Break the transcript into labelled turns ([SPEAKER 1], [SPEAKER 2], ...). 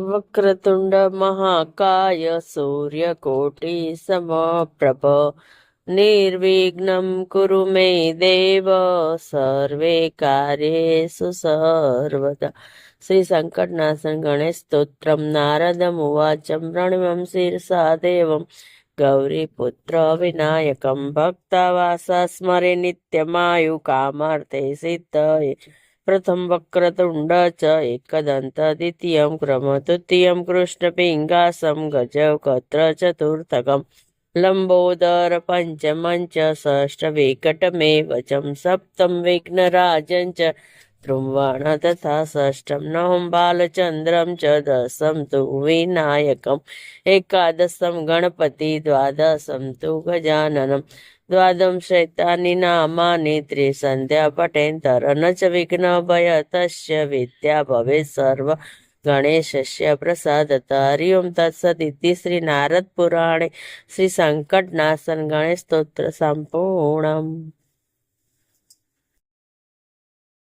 [SPEAKER 1] वक्रतुंड महाकाय सूर्यकोटि समप्रभ निर्विघ्नं कुरु मे देव सर्वे कार्येषु सर्वदा। श्री संकटनाशन गणेश स्तोत्रम नारदमुवाच प्रणमं शिरसा देवं गौरीपुत्र विनायकं भक्तावासा स्मरे नित्यमायु कामार्थे सिद्धये। प्रथम वक्रतुंड च एकदंत द्वितीयं क्रम तृतीयं कृष्णपिङ्गासं गजकत्र चतुर्थकं लंबोदर पंचमं च षष्ठविकटमेव च सप्तं विघ्नराजं च ध्रुवाण तथा षष्ठं नवं बालचन्द्रं च दशं तु विनायकम् एकादशं गणपति द्वादशं तु गजाननं द्वादं शैतानि नामानि त्रिसन्ध्या पठेन्तर न च विघ्नभयतस्य विद्या भवेत् सर्व गणेशस्य प्रसादतः। हरि ओं तत्सदिति श्री नारद पुराणे श्री संकटनाशन गणेश स्तोत्र संपूर्णम्।